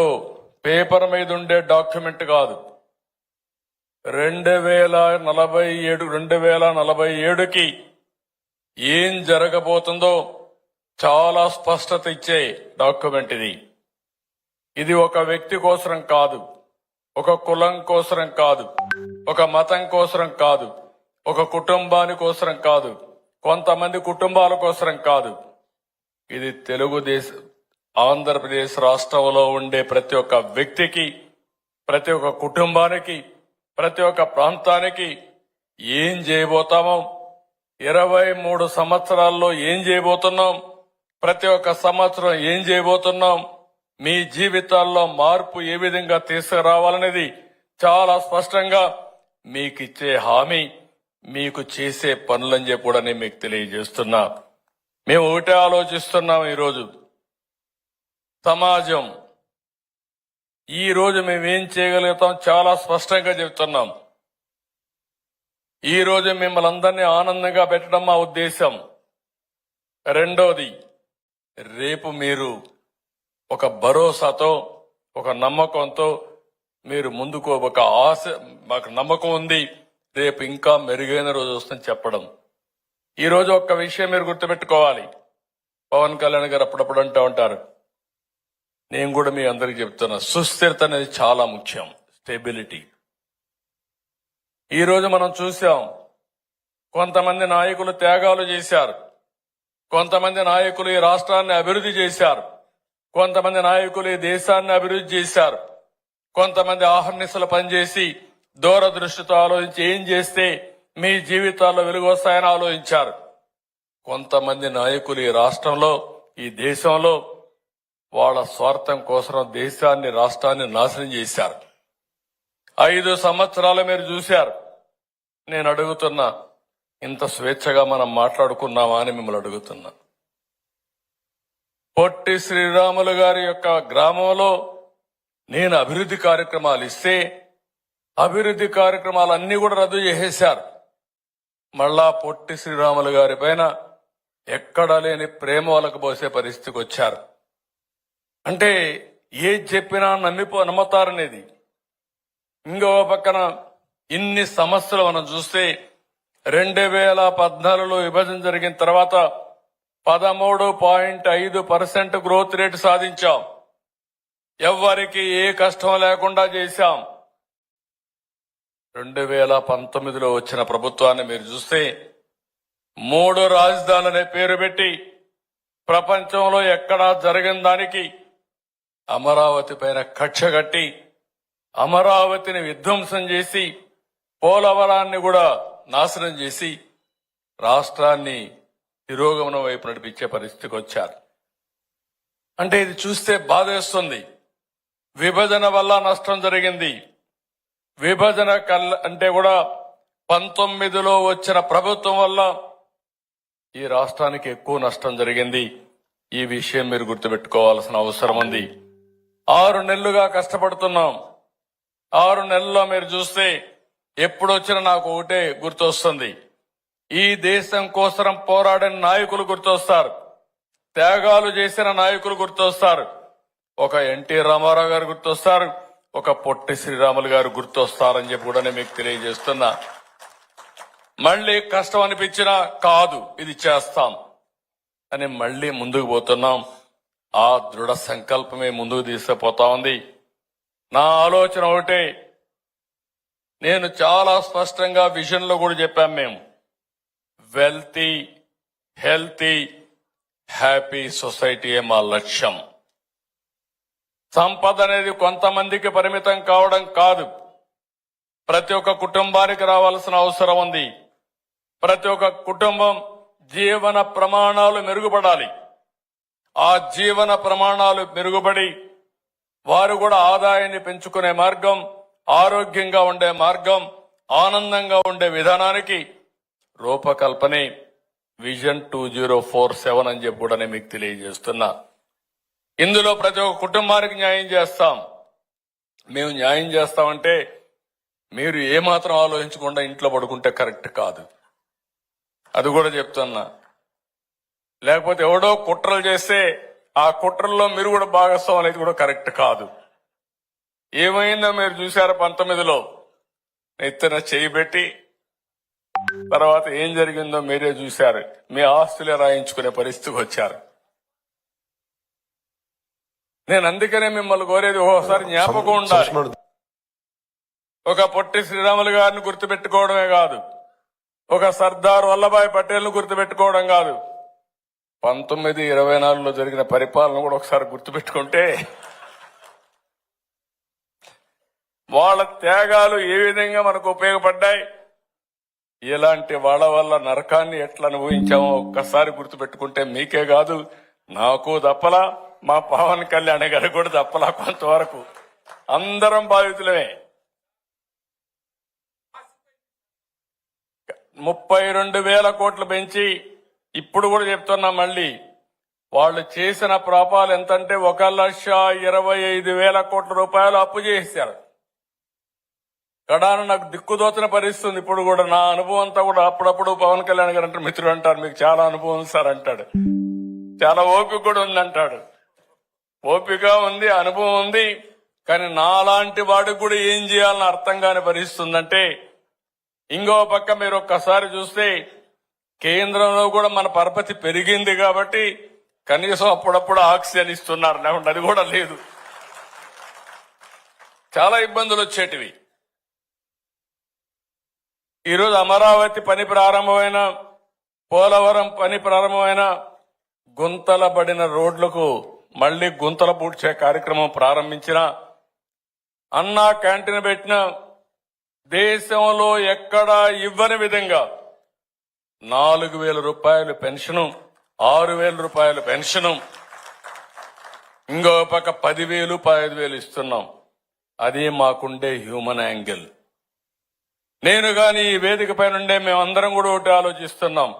పేపర్ మీద ఉండే డాక్యుమెంట్ కాదు. 2047కి ఏం జరగబోతుందో చాలా స్పష్టత ఇచ్చే డాక్యుమెంట్ ఇది. ఇది ఒక వ్యక్తి కోసరం కాదు, ఒక కులం కోసరం కాదు, ఒక మతం కోసరం కాదు, ఒక కుటుంబాని కోసరం కాదు. కొంతమంది కుటుంబాల కోసం కాదు. ఇది తెలుగుదేశం ఆంధ్రప్రదేశ్ రాష్ట్రంలో ఉండే ప్రతి ఒక్క వ్యక్తికి, ప్రతి ఒక్క కుటుంబానికి, ప్రతి ఒక్క ప్రాంతానికి ఏం చేయబోతామో, 23 సంవత్సరాల్లో ఏం చేయబోతున్నాం, ప్రతి ఒక్క సంవత్సరం ఏం చేయబోతున్నాం, మీ జీవితాల్లో మార్పు ఏ విధంగా తీసుకురావాలనేది చాలా స్పష్టంగా మీకు ఇచ్చే హామీ, మీకు చేసే పనులని చెప్పి కూడా నేను మీకు తెలియజేస్తున్నా. మేము ఒకటే ఆలోచిస్తున్నాం. ఈరోజు సమాజం, ఈ రోజు మేమేం చేయగలుగుతాం చాలా స్పష్టంగా చెబుతున్నాం. ఈ రోజు మిమ్మల్ని అందరినీ ఆనందంగా పెట్టడం మా ఉద్దేశం. రెండోది, రేపు మీరు ఒక భరోసాతో, ఒక నమ్మకంతో మీరు ముందుకు ఒక ఆశ, మాకు నమ్మకం ఉంది రేపు ఇంకా మెరుగైన రోజు వస్తుందని చెప్పడం. ఈ రోజు ఒక్క విషయం మీరు గుర్తుపెట్టుకోవాలి. పవన్ కళ్యాణ్ గారు అప్పుడప్పుడు అంటూ ఉంటారు, నేను కూడా మీ అందరికీ చెప్తున్నా, సుస్థిరత అనేది చాలా ముఖ్యం. స్టెబిలిటీ. ఈ రోజు మనం చూసాం, కొంతమంది నాయకులు త్యాగాలు చేశారు, కొంతమంది నాయకులు ఈ రాష్ట్రాన్ని అభివృద్ధి చేశారు, కొంతమంది నాయకులు ఈ దేశాన్ని అభివృద్ధి చేశారు, కొంతమంది ఆహర్నిశలు పనిచేసి దూరదృష్టితో ఆలోచించి ఏం చేస్తే మీ జీవితాల్లో వెలుగు వస్తాయని ఆలోచించారు. కొంతమంది నాయకులు ఈ రాష్ట్రంలో, ఈ దేశంలో వాళ్ళ స్వార్థం కోసం దేశాన్ని, రాష్ట్రాన్ని నాశనం చేశారు. 5 సంవత్సరాలు మీరు చూశారు. నేను అడుగుతున్నా, ఇంత స్వేచ్ఛగా మనం మాట్లాడుకున్నామా అని మిమ్మల్ని అడుగుతున్నా. పొట్టి శ్రీరాములు గారి యొక్క గ్రామంలో నేను అభివృద్ధి కార్యక్రమాలు ఇస్తే అభివృద్ధి కార్యక్రమాలన్నీ కూడా రద్దు చేసేశారు. మళ్ళా పొట్టి శ్రీరాములు గారి పైన ఎక్కడా లేని ప్రేమ వాళ్ళకు పోసే పరిస్థితికి వచ్చారు. అంటే ఏది చెప్పినా నమ్ముతారనేది. ఇంకో పక్కన ఇన్ని సమస్యలు మనం చూస్తే 2014లో విభజన జరిగిన తర్వాత 13.5% గ్రోత్ రేట్ సాధించాం. ఎవ్వరికి ఏ కష్టం లేకుండా చేశాం. 2019లో వచ్చిన ప్రభుత్వాన్ని మీరు చూస్తే 3 రాజధానులనే పేరు పెట్టి ప్రపంచంలో ఎక్కడా జరిగిన దానికి అమరావతి పైన కక్ష కట్టి అమరావతిని విధ్వంసం చేసి పోలవరాన్ని కూడా నాశనం చేసి రాష్ట్రాన్ని తిరోగమనం వైపు నడిపించే పరిస్థితికి వచ్చారు. అంటే ఇది చూస్తే బాధేస్తుంది. విభజన వల్ల నష్టం జరిగింది. విభజన అంటే కూడా 19లో వచ్చిన ప్రభుత్వం వల్ల ఈ రాష్ట్రానికి ఎక్కువ నష్టం జరిగింది. ఈ విషయం మీరు గుర్తుపెట్టుకోవాల్సిన అవసరం ఉంది. 6 నెలలుగా కష్టపడుతున్నాం. 6 నెలల్లో మీరు చూస్తే ఎప్పుడొచ్చినా నాకు ఒకటే గుర్తొస్తుంది. ఈ దేశం కోసం పోరాడిన నాయకులు గుర్తొస్తారు, త్యాగాలు చేసిన నాయకులు గుర్తొస్తారు. ఒక ఎన్టీ రామారావు గారు గుర్తొస్తారు, ఒక పొట్టి శ్రీరాములు గారు గుర్తొస్తారని చెప్పి కూడా నేను మీకు తెలియజేస్తున్నా. మళ్లీ కష్టం అనిపించినా కాదు, ఇది చేస్తాం అని మళ్లీ ముందుకు పోతున్నాం. ఆ దృఢ సంకల్పమే ముందుకు తీసుకుపోతా ఉంది. నా ఆలోచన ఒకటే, నేను చాలా స్పష్టంగా విజన్ లో కూడా చెప్పాం. మేము వెల్తీ, హెల్తీ, హ్యాపీ సొసైటీయే మా లక్ష్యం. సంపద అనేది కొంతమందికి పరిమితం కావడం కాదు, ప్రతి ఒక్క కుటుంబానికి రావాల్సిన అవసరం ఉంది. ప్రతి ఒక్క కుటుంబం జీవన ప్రమాణాలు మెరుగుపడాలి. ఆ జీవన ప్రమాణాలు మెరుగుపడి వారు కూడా ఆదాయాన్ని పెంచుకునే మార్గం, ఆరోగ్యంగా ఉండే మార్గం, ఆనందంగా ఉండే విధానానికి రూపకల్పనే విజన్ 2047 అని చెప్పి కూడా నేను మీకు తెలియజేస్తున్నా. ఇందులో ప్రతి ఒక్క కుటుంబానికి న్యాయం చేస్తాం. మేము న్యాయం చేస్తామంటే మీరు ఏమాత్రం ఆలోచించకుండా ఇంట్లో పడుకుంటే కరెక్ట్ కాదు, అది కూడా చెప్తున్నా. లేకపోతే ఎవడో కుట్రలు చేస్తే ఆ కుట్రల్లో మీరు కూడా భాగస్వాములు అనేది కూడా కరెక్ట్ కాదు. ఏమైందో మీరు చూశారు. 19లో ఎత్తున చేయి పెట్టి తర్వాత ఏం జరిగిందో మీరే చూశారు. మీ ఆస్తులే రాయించుకునే పరిస్థితికి వచ్చారు. నేను అందుకనే మిమ్మల్ని కోరేది, ఓసారి జ్ఞాపకం ఉండాలి. ఒక పొట్టి శ్రీరాములు గారిని గుర్తుపెట్టుకోవడమే కాదు, ఒక సర్దార్ వల్లభాయ్ పటేల్ను గుర్తుపెట్టుకోవడం కాదు, 1924లో జరిగిన పరిపాలన కూడా ఒకసారి గుర్తుపెట్టుకుంటే వాళ్ళ త్యాగాలు ఏ విధంగా మనకు ఉపయోగపడ్డాయి, ఇలాంటి వాళ్ళ వల్ల నరకాన్ని ఎట్లా అనుభవించామో ఒక్కసారి గుర్తుపెట్టుకుంటే మీకే కాదు నాకు దప్పలా, మా పవన్ కళ్యాణ్ గారికి కూడా దప్పలా. కొంతవరకు అందరం బాధితులమే. 32,000 కోట్లు పెంచి ఇప్పుడు కూడా చెప్తున్నా, మళ్ళీ వాళ్ళు చేసిన పాపాలు ఎంతంటే 1,25,000 కోట్ల రూపాయలు అప్పు చేశారు. కడాన నాకు దిక్కుదోచిన పరిస్థితుంది. ఇప్పుడు కూడా నా అనుభవం అంతా కూడా అప్పుడప్పుడు పవన్ కళ్యాణ్ గారు అంటారు, మిత్రుడు అంటారు, మీకు చాలా అనుభవం సార్ అంటాడు, చాలా ఓపిక కూడా ఉంది అంటాడు. ఓపిక ఉంది, అనుభవం ఉంది, కానీ నాలాంటి వాడికి కూడా ఏం చేయాలని అర్థం కాని పరిస్థితుందంటే, ఇంకో పక్క మీరు ఒక్కసారి చూస్తే కేంద్రంలో కూడా మన పరపతి పెరిగింది కాబట్టి కనీసం అప్పుడప్పుడు ఆక్సిజన్ ఇస్తున్నారు, లేకుంటే అది కూడా లేదు. చాలా ఇబ్బందులు వచ్చేటివి. ఈరోజు అమరావతి పని ప్రారంభమైన, పోలవరం పని ప్రారంభమైన, గుంతలబడిన రోడ్లకు మళ్లీ గుంతలు పూడ్చే కార్యక్రమం ప్రారంభించిన, అన్నా క్యాంటీన్ పెట్టిన, దేశంలో ఎక్కడా ఇవ్వని విధంగా 4,000 రూపాయలు పెన్షను, 6,000 రూపాయలు పెన్షను, ఇంకో పక్క 10,000, 15,000 ఇస్తున్నాం. అది మాకుండే హ్యూమన్ యాంగిల్. నేను గాని ఈ వేదిక పై నుండే మేమందరం కూడా ఒకటి ఆలోచిస్తున్నాం,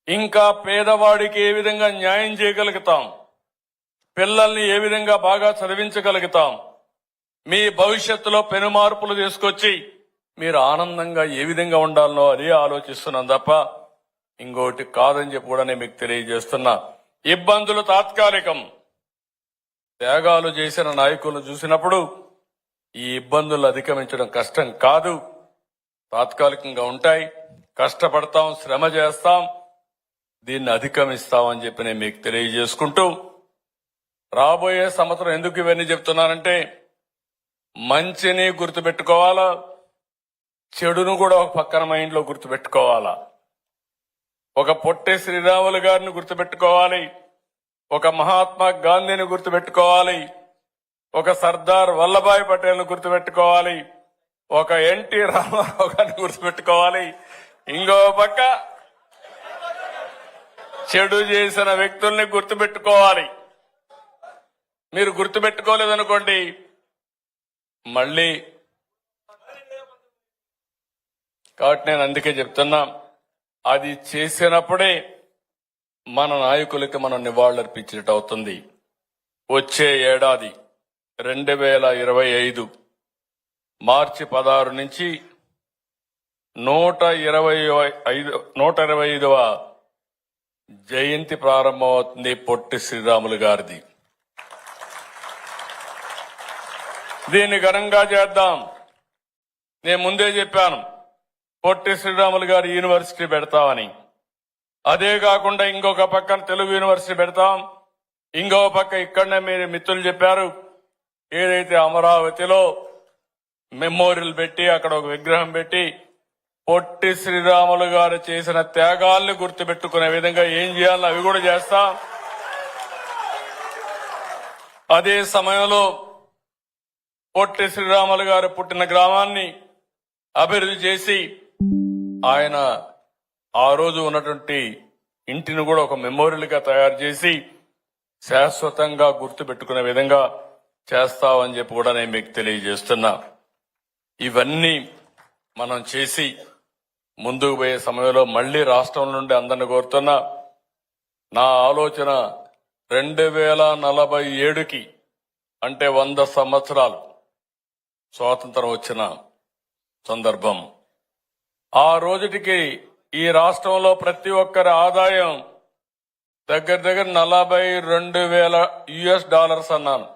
ఇంకా పేదవాడికి ఏ విధంగా న్యాయం చేయగలుగుతాం, పిల్లల్ని ఏ విధంగా బాగా చదివించగలుగుతాం, మీ భవిష్యత్తులో పెను మార్పులు తీసుకొచ్చి మీరు ఆనందంగా ఏ విధంగా ఉండాలనో అదే ఆలోచిస్తున్నాం తప్ప ఇంకోటి కాదని చెప్పి కూడా నేను మీకు తెలియజేస్తున్నా. ఇబ్బందులు తాత్కాలికం. త్యాగాలు చేసిన నాయకులను చూసినప్పుడు ఈ ఇబ్బందులు అధిగమించడం కష్టం కాదు, తాత్కాలికంగా ఉంటాయి. కష్టపడతాం, శ్రమ చేస్తాం, దీన్ని అధిగమిస్తామని చెప్పి నేను మీకు తెలియజేసుకుంటూ, రాబోయే సంవత్సరం ఎందుకు ఇవన్నీ చెప్తున్నానంటే, మంచిని గుర్తుపెట్టుకోవాలా, చెడును కూడా ఒక పక్కన మైండ్లో గుర్తుపెట్టుకోవాలా. ఒక పొట్టి శ్రీరాములు గారిని గుర్తుపెట్టుకోవాలి, ఒక మహాత్మా గాంధీని గుర్తుపెట్టుకోవాలి, ఒక సర్దార్ వల్లభాయ్ పటేల్ను గుర్తుపెట్టుకోవాలి, ఒక ఎన్టీ రామారావు గారిని గుర్తుపెట్టుకోవాలి, ఇంకో పక్క చెడు చేసిన వ్యక్తుల్ని గుర్తుపెట్టుకోవాలి. మీరు గుర్తుపెట్టుకోలేదనుకోండి, మళ్ళీ కాబట్టి నేను అందుకే చెప్తున్నా, అది చేసినప్పుడే మన నాయకులకి మనం నివాళులర్పించినట్టు అవుతుంది. వచ్చే ఏడాది 2025 మార్చి 16 నుంచి 125వ జయంతి ప్రారంభమవుతుంది పొట్టి శ్రీరాములు గారిది. దీన్ని ఘనంగా చేద్దాం. నేను ముందే చెప్పాను, పొట్టి శ్రీరాములు గారి యూనివర్సిటీ పెడతామని. అదే కాకుండా ఇంకొక పక్కన తెలుగు యూనివర్సిటీ పెడతాం, ఇంకో పక్క ఇక్కడనే మీరు మిత్రులు చెప్పారు, ఏదైతే అమరావతిలో మెమోరియల్ పెట్టి అక్కడ ఒక విగ్రహం పెట్టి పొట్టి శ్రీరాములు గారు చేసిన త్యాగాల్ని గుర్తుపెట్టుకునే విధంగా ఏం చేయాలో అవి కూడా చేస్తాం. అదే సమయంలో పొట్టి శ్రీరాములు గారు పుట్టిన గ్రామాన్ని అభివృద్ధి చేసి ఆయన ఆ రోజు ఉన్నటువంటి ఇంటిని కూడా ఒక మెమోరియల్ గా తయారు చేసి శాశ్వతంగా గుర్తుపెట్టుకునే విధంగా చేస్తామని చెప్పి కూడా నేను మీకు తెలియజేస్తున్నా. ఇవన్నీ మనం చేసి ముందుకు పోయే సమయంలో మళ్లీ రాష్ట్రం నుండి అందరిని కోరుతున్నా, నా ఆలోచన 2047కి అంటే 100 సంవత్సరాలు స్వాతంత్రం వచ్చిన సందర్భం. ఆ రోజుటికి ఈ రాష్ట్రంలో ప్రతి ఒక్కరి ఆదాయం దగ్గర దగ్గర $42,000 అన్నాను.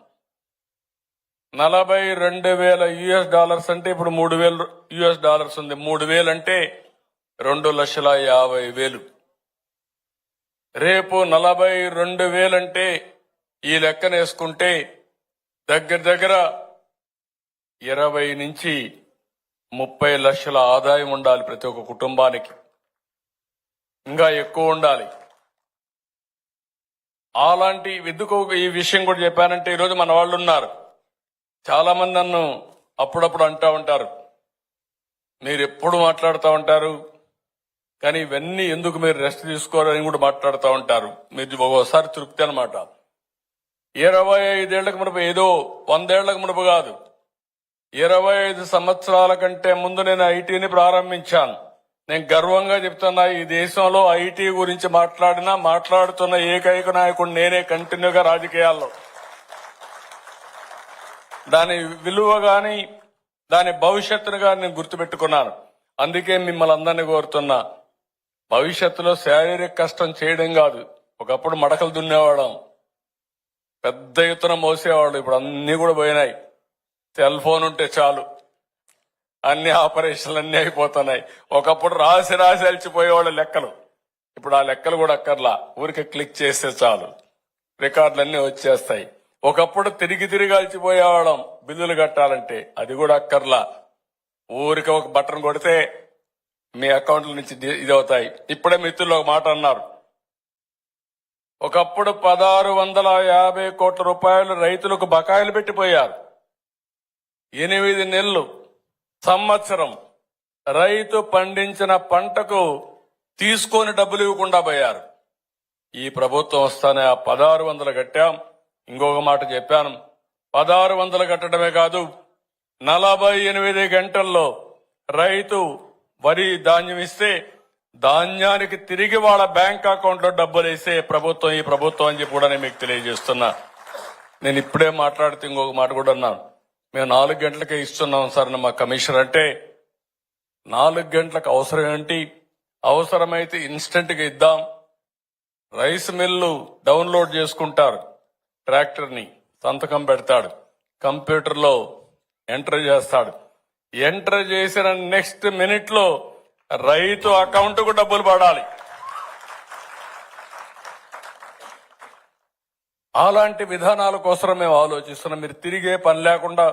$42,000 అంటే ఇప్పుడు $3,000 ఉంది. 3,000 అంటే 2,50,000. రేపు 42,000 అంటే ఈ లెక్కన వేసుకుంటే దగ్గర దగ్గర 20 నుంచి 30 లక్షల ఆదాయం ఉండాలి ప్రతి ఒక్క కుటుంబానికి. ఇంకా ఎక్కువ ఉండాలి. అలాంటి ఎందుకు ఈ విషయం కూడా చెప్పానంటే, ఈరోజు మన వాళ్ళు ఉన్నారు, చాలా మంది నన్ను అప్పుడప్పుడు అంటా ఉంటారు, మీరు ఎప్పుడు మాట్లాడుతూ ఉంటారు కానీ ఇవన్నీ ఎందుకు మీరు రెస్ట్ తీసుకోవాలని కూడా మాట్లాడుతూ ఉంటారు. మీరు ఒకసారి తృప్తి అనమాట. 25 ఏళ్లకు మునుపు, ఏదో 100 ఏళ్లకు మునుపు కాదు, 25 సంవత్సరాల కంటే ముందు నేను ఐటీని ప్రారంభించాను. నేను గర్వంగా చెప్తున్నా, ఈ దేశంలో ఐటీ గురించి మాట్లాడుతున్న ఏకైక నాయకుడు నేనే, కంటిన్యూగా రాజకీయాల్లో. దాని విలువ గాని దాని భవిష్యత్తును గాని నేను గుర్తుపెట్టుకున్నాను. అందుకే మిమ్మల్ని అందరినీ కోరుతున్నా, భవిష్యత్తులో శారీరక కష్టం చేయడం కాదు, ఒకప్పుడు మడకలు దున్నేవాళ్ళం, పెద్ద ఎత్తున మోసేవాళ్ళు, ఇప్పుడు అన్ని కూడా పోయినాయి. సెల్ ఫోన్ ఉంటే చాలు అన్ని ఆపరేషన్లు అన్ని అయిపోతున్నాయి. ఒకప్పుడు రాసి అలిచిపోయేవాళ్ళు లెక్కలు, ఇప్పుడు ఆ లెక్కలు కూడా అక్కర్లా, ఊరికే క్లిక్ చేస్తే చాలు రికార్డులన్నీ వచ్చేస్తాయి. ఒకప్పుడు తిరిగి అలిచిపోయేవాళ్ళం బిల్లులు కట్టాలంటే, అది కూడా అక్కర్లా, ఊరికే ఒక బటన్ కొడితే మీ అకౌంట్ల నుంచి ఇది అవుతాయి. ఇప్పుడే మిత్రులు ఒక మాట అన్నారు, ఒకప్పుడు 1650 కోట్ల రూపాయలు రైతులకు బకాయిలు పెట్టిపోయారు. 8 నెలలు, సంవత్సరం రైతు పండించిన పంటకు తీసుకొని డబ్బులు ఇవ్వకుండా పోయారు. ఈ ప్రభుత్వం వస్తానే ఆ 1600 కట్టాం. ఇంకొక మాట చెప్పాను, 1600 కట్టడమే కాదు, 48 గంటల్లో రైతు వరి ధాన్యం ఇస్తే ధాన్యానికి తిరిగి వాళ్ళ బ్యాంక్ అకౌంట్ లో డబ్బులు వేసే ప్రభుత్వం ఈ ప్రభుత్వం అని చెప్పి కూడా నేను మీకు తెలియజేస్తున్నా. నేను ఇప్పుడే మాట్లాడితే ఇంకొక మాట కూడా అన్నాను, మేము 4 గంటలకే ఇస్తున్నాం సార్ మా కమిషనర్ అంటే, 4 గంటలకు అవసరం ఏంటి? అవసరమైతే ఇన్స్టెంట్ గా ఇద్దాం. రైస్ మిల్లు డౌన్లోడ్ చేసుకుంటారు, ట్రాక్టర్ ని సంతకం పెడతాడు, కంప్యూటర్ లో ఎంటర్ చేస్తాడు, ఎంటర్ చేసిన నెక్స్ట్ మినిట్ లో రైతు అకౌంట్ కు డబ్బులు పడాలి. అలాంటి విధానాల కోసం మేము ఆలోచిస్తున్నాం. మీరు తిరిగే పని లేకుండా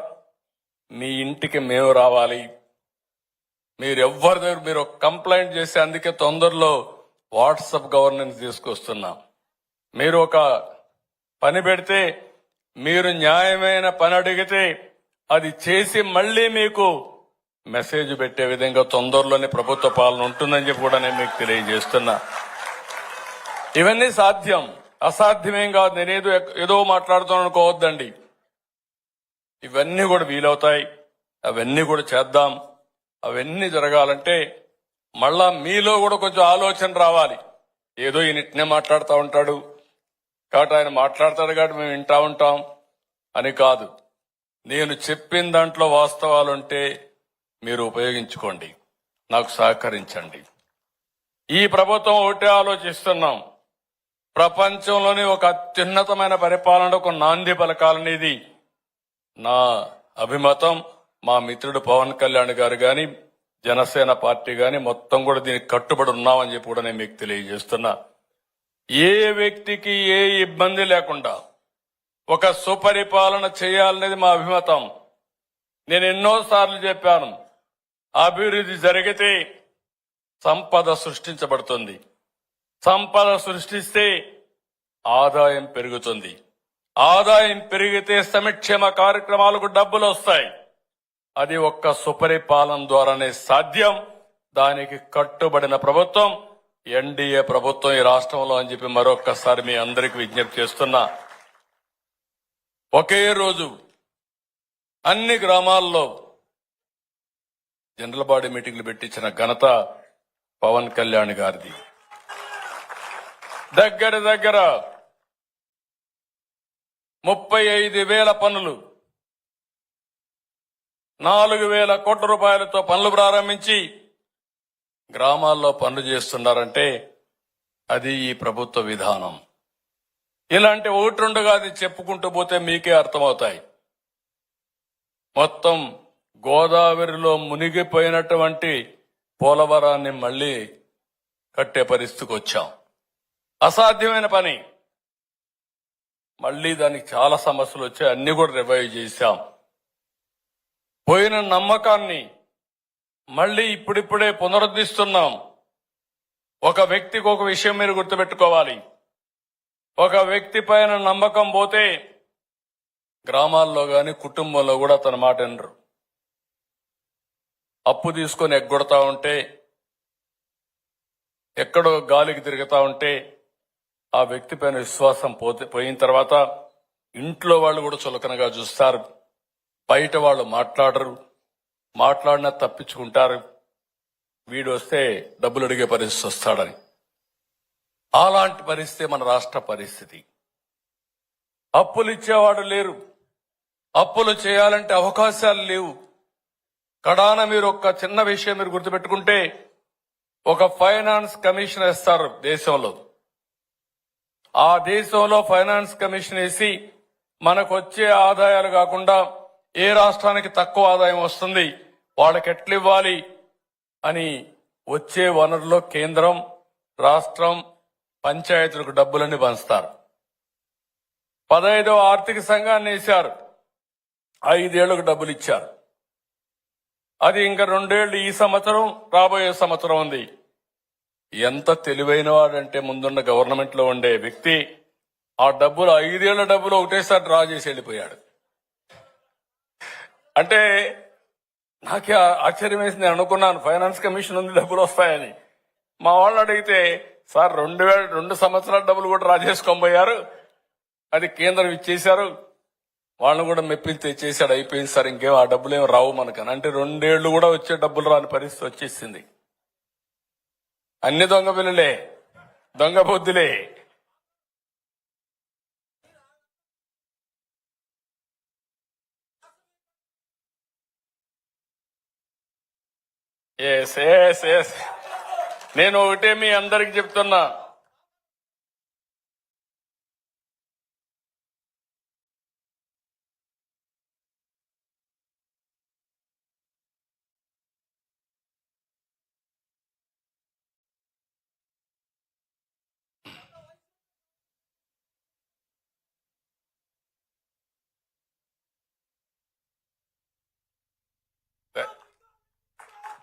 మీ ఇంటికి మేము రావాలి. మీరు ఎవరి దగ్గర మీరు కంప్లైంట్ చేసి, అందుకే తొందరలో వాట్సాప్ గవర్నెన్స్ తీసుకొస్తున్నాం. మీరు ఒక పని పెడితే, మీరు న్యాయమైన పని అడిగితే అది చేసి మళ్లీ మీకు మెసేజ్ పెట్టే విధంగా తొందరలోనే ప్రభుత్వ పాలన ఉంటుందని చెప్పి కూడా నేను మీకు తెలియజేస్తున్నా. ఇవన్నీ సాధ్యం, అసాధ్యమేం కాదు. నేనేదో ఏదో మాట్లాడుతాను అనుకోవద్దండి, ఇవన్నీ కూడా వీలవుతాయి. అవన్నీ కూడా చేద్దాం. అవన్నీ జరగాలంటే మళ్ళా మీలో కూడా కొంచెం ఆలోచన రావాలి. ఏదో ఈయననే మాట్లాడుతూ ఉంటాడు కాబట్టి ఆయన మాట్లాడతాడు కాబట్టి మేము వింటా ఉంటాం అని కాదు. నేను చెప్పిన దాంట్లో వాస్తవాలుంటే మీరు ఉపయోగించుకోండి, నాకు సహకరించండి. ఈ ప్రభుత్వం ఒకటే ఆలోచిస్తున్నాం, ప్రపంచంలోని ఒక అత్యున్నతమైన పరిపాలనకు నాంది పలకాలనేది నా అభిమతం. మా మిత్రుడు పవన్ కళ్యాణ్ గారు గాని, జనసేన పార్టీ గాని మొత్తం కూడా దీనికి కట్టుబడి ఉన్నామని చెప్పి కూడా నేను మీకు తెలియజేస్తున్నా. ఏ వ్యక్తికి ఏ ఇబ్బంది లేకుండా ఒక సుపరిపాలన చేయాలనేది మా అభిమతం. నేను ఎన్నోసార్లు చెప్పాను, అభివృద్ధి జరిగితే సంపద సృష్టించబడుతుంది, సంపద సృష్టిస్తే ఆదాయం పెరుగుతుంది, ఆదాయం పెరిగితే సంక్షేమ కార్యక్రమాలకు డబ్బులు వస్తాయి. అది ఒక్క సుపరిపాలన ద్వారానే సాధ్యం. దానికి కట్టుబడిన ప్రభుత్వం ఎన్డీఏ ప్రభుత్వం ఈ రాష్ట్రంలో అని చెప్పి మరొక్కసారి మీ అందరికీ విజ్ఞప్తి చేస్తున్నా. ఒకే రోజు అన్ని గ్రామాల్లో జనరల్ బాడీ మీటింగ్లు పెట్టించిన ఘనత పవన్ కళ్యాణ్ గారిది. దగ్గర 35,000 పనులు, 4,000 కోట్ల రూపాయలతో పనులు ప్రారంభించి గ్రామాల్లో పనులు చేస్తున్నారంటే అది ఈ ప్రభుత్వ విధానం. ఇలాంటి ఒకటి రెండుగా అది చెప్పుకుంటూ పోతే మీకే అర్థమవుతాయి. మొత్తం గోదావరిలో మునిగిపోయినటువంటి పోలవరాన్ని మళ్లీ కట్టే పరిస్థితికి వచ్చాం. అసాధ్యమైన పని. మళ్లీ దానికి చాలా సమస్యలు వచ్చాయి, అన్ని కూడా రివైవ్ చేశాం. పోయిన నమ్మకాన్ని మళ్లీ ఇప్పుడిప్పుడే పునరుద్ధరిస్తున్నాం. ఒక వ్యక్తికి ఒక విషయం మీరు గుర్తుపెట్టుకోవాలి. ఒక వ్యక్తి పైన నమ్మకం పోతే గ్రామాల్లో గాని కుటుంబంలో కూడా తన మాట వినరు. అప్పు తీసుకొని ఎగ్గొడతా ఉంటే, ఎక్కడో గాలికి తిరుగుతా ఉంటే ఆ వ్యక్తి పైన విశ్వాసం పోయిన తర్వాత ఇంట్లో వాళ్ళు కూడా చులకనగా చూస్తారు. బయట వాళ్ళు మాట్లాడరు, మాట్లాడినా తప్పించుకుంటారు. వీడు వస్తే డబ్బులు అడిగే పరిస్థితి వస్తాడని. అలాంటి పరిస్థితి మన రాష్ట్ర పరిస్థితి. అప్పులు ఇచ్చేవాడు లేరు, అప్పులు చేయాలంటే అవకాశాలు లేవు. కడాన మీరు ఒక చిన్న విషయం మీరు గుర్తుపెట్టుకుంటే, ఒక ఫైనాన్స్ కమిషన్ వేస్తారు దేశంలో. ఆ దేశంలో ఫైనాన్స్ కమిషన్ వేసి మనకు వచ్చే ఆదాయాలు కాకుండా ఏ రాష్ట్రానికి తక్కువ ఆదాయం వస్తుంది, వాళ్ళకి ఎట్లా ఇవ్వాలి అని వచ్చే వనరులో కేంద్రం, రాష్ట్రం, పంచాయతీలకు డబ్బులన్నీ పంచుతారు. 15వ ఆర్థిక సంఘాన్ని వేశారు, 5 ఏళ్లకు డబ్బులు ఇచ్చారు. అది ఇంకా 2 ఏళ్లు ఈ సంవత్సరం, రాబోయే సంవత్సరం ఉంది. ఎంత తెలివైన వాడంటే ముందున్న గవర్నమెంట్ లో ఉండే వ్యక్తి ఆ డబ్బులు 5 ఏళ్ల డబ్బులు ఒకటేసారి డ్రా చేసి వెళ్ళిపోయాడు. అంటే నాకే ఆశ్చర్యం వేసింది. నేను అనుకున్నాను ఫైనాన్స్ కమిషన్ ఉంది, డబ్బులు వస్తాయని. మా వాళ్ళు అడిగితే, సార్ 2 సంవత్సరాల డబ్బులు కూడా డ్రా చేసుకొని పోయారు, అది కేంద్రం ఇచ్చేశారు, వాళ్ళని కూడా మెప్పిలు తెచ్చేసాడు, అయిపోయింది సార్, ఇంకేం ఆ డబ్బులు ఏమి రావు మనకని. అంటే 2 ఏళ్లు కూడా వచ్చే డబ్బులు రాని పరిస్థితి వచ్చేసింది. అన్ని దొంగ పిల్లలే, దొంగ బుద్ధులే. ఎస్ నేను ఒకటే మీ అందరికి చెప్తున్నా,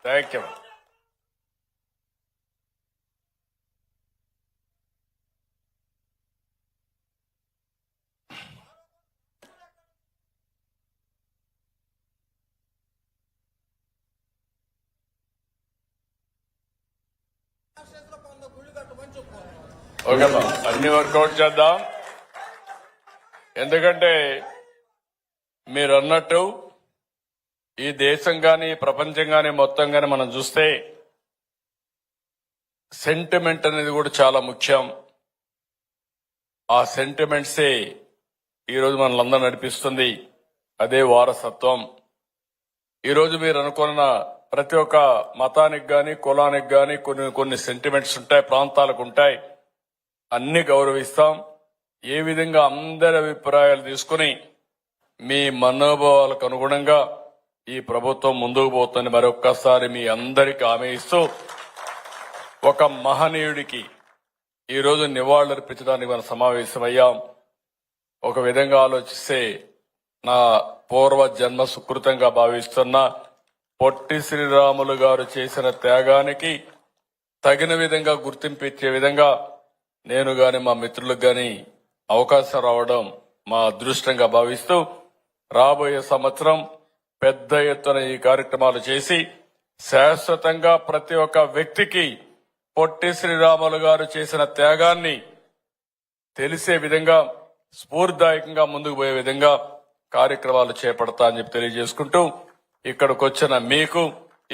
థ్యాంక్ యూ. ఓకేమ్మా, అన్ని వర్కౌట్ చేద్దాం. ఎందుకంటే మీరు అన్నట్టు ఈ దేశం గాని ప్రపంచం గాని మొత్తం గాని మనం చూస్తే సెంటిమెంట్ అనేది కూడా చాలా ముఖ్యం. ఆ సెంటిమెంట్సే ఈరోజు మనలందరూ నడిపిస్తుంది. అదే వారసత్వం. ఈరోజు మీరు అనుకున్న ప్రతి ఒక్క మతానికి గాని కులానికి గాని కొన్ని సెంటిమెంట్స్ ఉంటాయి, ప్రాంతాలకు ఉంటాయి. అన్ని గౌరవిస్తాం. ఏ విధంగా అందరి అభిప్రాయాలు తీసుకుని మీ మనోభావాలకు అనుగుణంగా ఈ ప్రభుత్వం ముందుకు పోతుందని మరొక్కసారి మీ అందరికీ హామీ ఇస్తూ, ఒక మహనీయుడికి ఈరోజు నివాళులర్పించడానికి మనం సమావేశమయ్యాం. ఒక విధంగా ఆలోచిస్తే నా పూర్వ జన్మ సుకృతంగా భావిస్తున్న పొట్టి శ్రీరాములు గారు చేసిన త్యాగానికి తగిన విధంగా గుర్తింపు ఇచ్చే విధంగా నేను గాని మా మిత్రులకు గాని అవకాశం రావడం మా అదృష్టంగా భావిస్తూ, రాబోయే సంవత్సరం పెద్ద ఎత్తున ఈ కార్యక్రమాలు చేసి శాశ్వతంగా ప్రతి ఒక్క వ్యక్తికి పొట్టి శ్రీరాములు గారు చేసిన త్యాగాన్ని తెలిసే విధంగా, స్ఫూర్తిదాయకంగా ముందుకు పోయే విధంగా కార్యక్రమాలు చేపడతా అని చెప్పి తెలియజేసుకుంటూ, ఇక్కడికి వచ్చిన మీకు,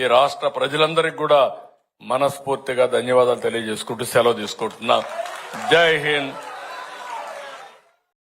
ఈ రాష్ట్ర ప్రజలందరికీ కూడా మనస్ఫూర్తిగా ధన్యవాదాలు తెలియజేసుకుంటూ సెలవు తీసుకుంటున్నా. జై హింద్.